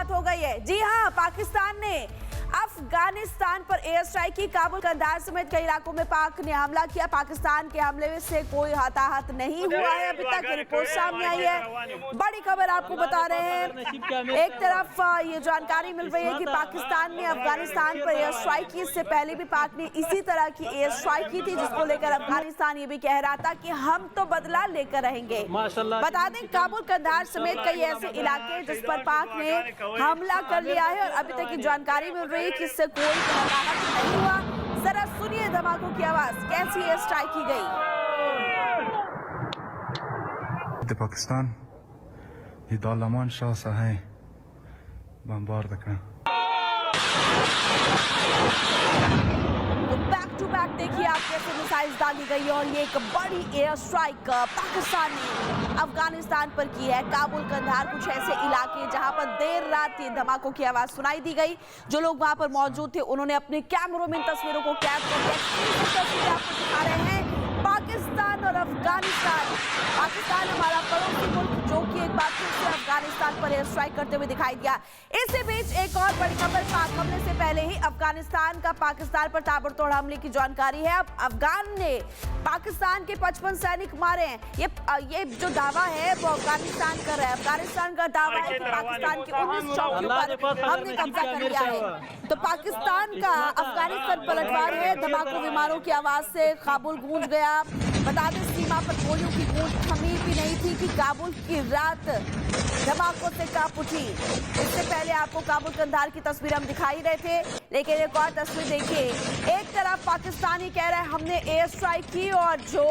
शुरुआत हो गई है। जी हां, पाकिस्तान ने अफगानिस्तान पर एयर स्ट्राइक की। काबुल कंधार समेत कई इलाकों में पाक ने हमला किया। पाकिस्तान के हमले से कोई हताहत नहीं हुआ है अभी तक, रिपोर्ट सामने आई है। बड़ी खबर आपको बता रहे हैं। एक तरफ ये जानकारी मिल रही है कि पाकिस्तान ने अफगानिस्तान पर एयर स्ट्राइक की। इससे पहले भी पाक ने इसी तरह की एयर स्ट्राइक की थी, जिसको लेकर अफगानिस्तान ये भी कह रहा था कि हम तो बदला लेकर रहेंगे। बता दें, काबुल कंधार समेत कई ऐसे इलाके जिस पर पाक ने हमला कर लिया है और अभी तक की जानकारी मिल रही है कि इससे कोई हताहत नहीं हुआ। जरा सुनिए धमाकों की आवाज, कैसी एयर स्ट्राइक की गई। पाकिस्तान ये दालामान शाह सा है बमबार तक बैक टू बैक देखिए आप कैसे मिसाइल्स दागी गई और ये एक बड़ी एयर स्ट्राइक पाकिस्तान ने अफगानिस्तान पर की है। काबुल कंधार कुछ ऐसे इलाके जहां पर देर रात ये धमाकों की आवाज सुनाई दी गई। जो लोग वहां पर मौजूद थे उन्होंने अपने कैमरों में इन तस्वीरों को कैद कर लिया। तस्वीरें आपको दिखा रहे हैं पाकिस्तान और अफगानिस्तान। पाकिस्तान हमारा पड़ोसी मुल्क जो कि एक बार फिर से अफगानिस्तान पर एयर स्ट्राइक करते हुए दिखाई दिया। इसी बीच एक और बड़ी खबर, पाक हमले से पहले ही अफगानिस्तान का पाकिस्तान पर ताबड़तोड़ हमले की जानकारी है। अब अफगान ने पाकिस्तान के 55 सैनिक मारे हैं। ये जो दावा है वो अफगानिस्तान कर रहा है। अफगानिस्तान का दावा है कि पाकिस्तान की 19 चौकियों पर हमने कब्जा कर लिया है। तो पाकिस्तान का अफगानिस्तान पलटवार है। धमाकों विमानों की आवाज से काबुल गूंज गया। बता दें, सीमा पर गोलियों की गूंज थमी भी नहीं थी कि काबुल की रात धमाकों से कांप उठी। इससे पहले आपको काबुल कंधार की तस्वीर हम दिखाई रहे थे, लेकिन एक और तस्वीर देखिए। एक तरफ पाकिस्तानी कह रहा है हमने एयर स्ट्राइक की और जो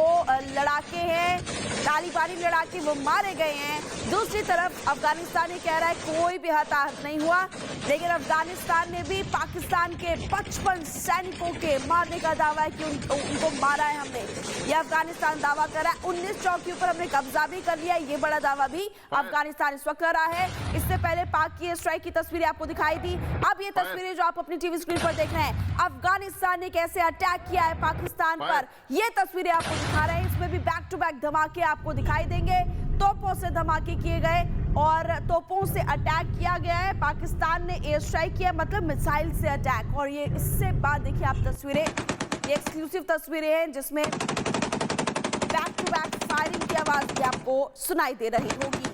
लड़ाके हैं, तालिबानी लड़ाके, वो मारे गए हैं। दूसरी तरफ अफगानिस्तानी कह रहा है कोई भी हताहत नहीं हुआ, लेकिन अफगानिस्तान ने भी पाकिस्तान के 55 सैनिकों के मारने का दावा है कि उनको मारा है हमने। यह अफगानिस्तान दावा कर रहा है। 19 चौकियों पर हमने कब्जा भी कर लिया, ये बड़ा दावा भी अफगानिस्तान इस वक्त कर रहा है। इससे पहले पाक की एयर स्ट्राइक की तस्वीरें आपको दिखाई दी। अब ये तस्वीरें जो आप अपनी टीवी स्क्रीन पर देख रहे हैं, अफगानिस्तान ने कैसे अटैक किया है पाकिस्तान पर, ये तस्वीरें आपको दिखा रहे हैं। इसमें भी बैक टू बैक धमाके आपको दिखाई देंगे। तोपों से धमाके किए गए और तोपों से अटैक किया गया है। पाकिस्तान ने एयर स्ट्राइक किया, मतलब मिसाइल से अटैक। और ये इससे बाद देखिए आप तस्वीरें, ये एक्सक्लूसिव तस्वीरें हैं जिसमें बैक टू बैक फायरिंग की आवाज भी आपको सुनाई दे रही होगी।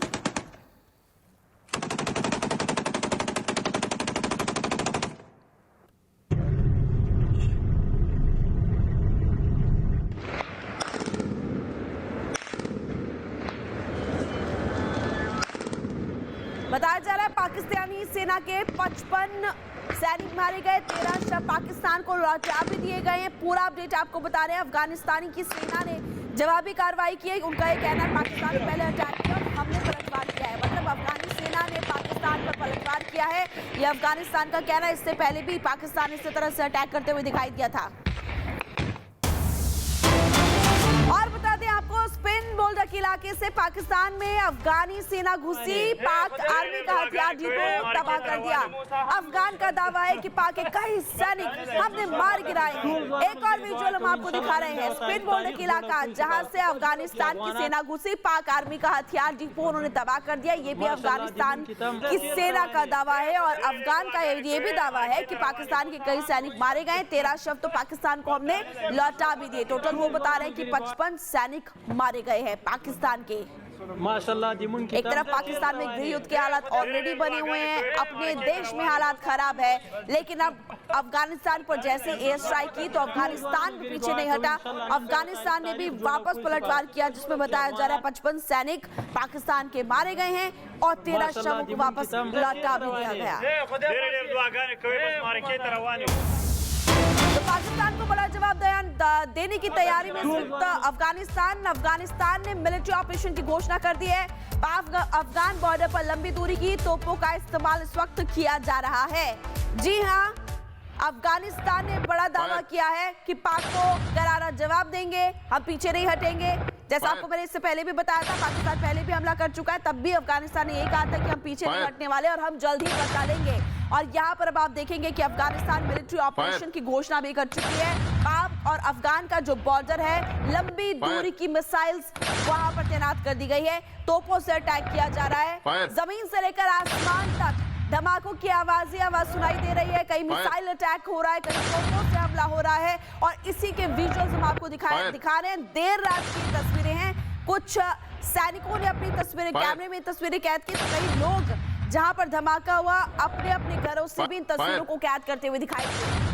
बताया जा रहा है पाकिस्तानी सेना के 55 सैनिक मारे गए, 13 शव पाकिस्तान को लौटा भी दिए गए हैं। पूरा अपडेट आपको बता रहे हैं। अफगानिस्तानी की सेना ने जवाबी कार्रवाई की है। उनका ये कहना है पाकिस्तान ने पहले अटैक किया, हमने पलटवार किया है। मतलब अफगानी सेना ने पाकिस्तान पर पलटवार किया है, यह अफगानिस्तान का कहना है। इससे पहले भी पाकिस्तान इस तरह से अटैक करते हुए दिखाई दिया था। और बता दें आपको, स्पिन बोल्डक इलाके से पाकिस्तान में अफगानी सेना घुसी, पाक आर्मी का हथियार डिपो तबाह कर दिया। अफगान का दावा है कि पाक के कई सैनिक हमने मार गिराए हैं। एक और विजुअल हम आपको दिखा रहे हैं। स्पिन बोल्डक इलाका जहां से अफगानिस्तान की सेना घुसी, पाक आर्मी का हथियार डिपो उन्होंने तबाह कर दिया। ये भी अफगानिस्तान की सेना का दावा है। और अफगान का ये भी दावा है कि पाकिस्तान के कई सैनिक मारे गए, 13 शव तो पाकिस्तान को हमने लौटा भी दिए। टोटल वो बता रहे हैं कि 55 सैनिक मारे गए हैं पाकिस्तान के। माशाल्लाह। एक तरफ पाकिस्तान में गृह युद्ध के हालात ऑलरेडी बने हुए हैं, अपने देश में हालात खराब है, लेकिन अब अफगानिस्तान पर जैसे एयर स्ट्राइक की तो अफगानिस्तान भी पीछे नहीं हटा। अफगानिस्तान ने भी वापस पलटवार किया, जिसमें बताया जा रहा है 55 सैनिक पाकिस्तान के मारे गए हैं और 13 शवों को वापस लौटा भी दिया गया। तो पाकिस्तान को बड़ा जवाब देने की तैयारी में अफगानिस्तान ने मिलिट्री ऑपरेशन की घोषणा कर दी है। अफगान बॉर्डर पर लंबी दूरी की तोपों का इस्तेमाल इस वक्त किया जा रहा है। जी हां, अफगानिस्तान ने बड़ा दावा किया है कि पाक को करारा जवाब देंगे, हम पीछे नहीं हटेंगे। जैसा आपको मैंने इससे पहले भी बताया था, पाकिस्तान पहले भी हमला कर चुका है, तब भी अफगानिस्तान ने यही कहा था कि हम पीछे नहीं हटने वाले और हम जल्द ही बता देंगे। और यहाँ पर अब आप देखेंगे कि अफगानिस्तान मिलिट्री ऑपरेशन की घोषणा भी कर चुकी है। पाक और अफगान का जो बॉर्डर है, लंबी दूरी की मिसाइल्स वहां पर तैनात कर दी गई है। तोपों से अटैक किया जा रहा है, जमीन से लेकर आसमान तक धमाकों की आवाज सुनाई दे रही है, कहीं मिसाइल अटैक हो रहा है, कहीं तोपों से हमला हो रहा है और इसी के विजुअल्स हम आपको दिखा रहे हैं। देर रात की तस्वीरें हैं, कुछ सैनिकों ने अपनी तस्वीरें कैमरे में तस्वीरें कैद की, तो कई लोग जहां पर धमाका हुआ अपने अपने घरों से भी इन तस्वीरों को कैद करते हुए दिखाई दिए।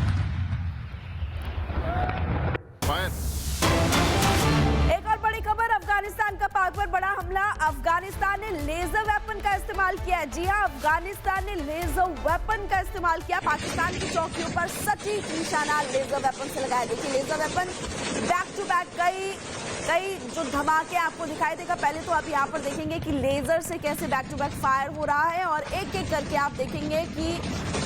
एक और बड़ी खबर, अफगानिस्तान का पाक पर बड़ा हमला। अफगानिस्तान ने लेजर वेपन का इस्तेमाल किया है। जी हां, अफगानिस्तान ने लेजर वेपन का इस्तेमाल किया। पाकिस्तान की चौकियों पर सटीक निशाना लेजर वेपन से लगाया। देखिए laser weapon back to back कई जो धमाके आपको दिखाई देगा। पहले तो आप यहाँ पर देखेंगे कि लेजर से कैसे बैक टू बैक फायर हो रहा है और एक एक करके आप देखेंगे कि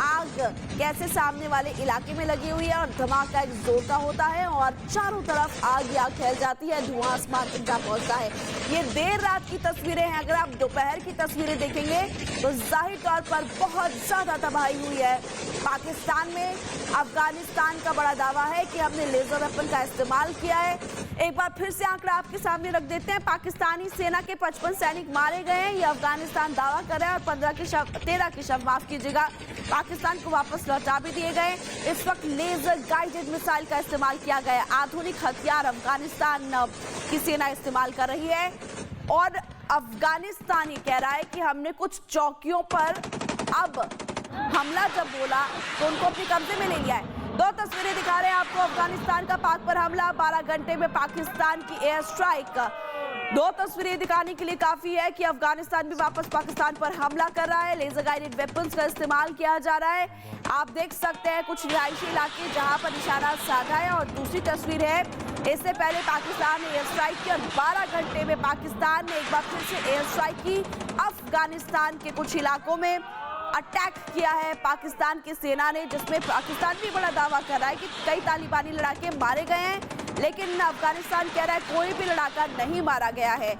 आग कैसे सामने वाले इलाके में लगी हुई है और धमाका एक जोर का होता है और चारों तरफ आग या फैल जाती है, धुआं आसमान तक जा पहुंचता है। ये देर रात की तस्वीरें हैं। अगर आप दोपहर की तस्वीरें देखेंगे तो जाहिर तौर पर बहुत ज्यादा तबाही हुई है पाकिस्तान में। अफगानिस्तान का बड़ा दावा है कि हमने लेजर वेपन का इस्तेमाल किया है। एक बार फिर से आंकड़ा आपके सामने रख देते हैं। पाकिस्तानी सेना के 55 सैनिक मारे गए हैं, ये अफगानिस्तान दावा कर रहा है और 13 के शव माफ कीजिएगा पाकिस्तान को वापस लौटा भी दिए गए। इस वक्त लेजर गाइडेड मिसाइल का इस्तेमाल किया गया। आधुनिक हथियार अफगानिस्तान की सेना इस्तेमाल कर रही है और अफगानिस्तान ये कह रहा है कि हमने कुछ चौकियों पर अब हमला जब बोला तो उनको अपने कब्जे में ले लिया है। दो तस्वीरें दिखा रहे हैं आपको अफगानिस्तान का पाक पर हमला, 12 घंटे में पाकिस्तान की एयर स्ट्राइक। दो तस्वीरें दिखाने के लिए काफी है कि अफगानिस्तान भी वापस पाकिस्तान पर हमला कर रहा है। लेजर गाइडेड वेपन्स का इस्तेमाल किया जा रहा है। आप देख सकते हैं कुछ रिहायशी इलाके जहां पर निशाना साधा है और दूसरी तस्वीर है इससे पहले पाकिस्तान ने एयर स्ट्राइक की और 12 घंटे में पाकिस्तान ने एक बार फिर से एयर स्ट्राइक की। अफगानिस्तान के कुछ इलाकों में अटैक किया है पाकिस्तान की सेना ने, जिसमें पाकिस्तान भी बड़ा दावा कर रहा है कि कई तालिबानी लड़ाके मारे गए हैं, लेकिन अफगानिस्तान कह रहा है कोई भी लड़ाका नहीं मारा गया है।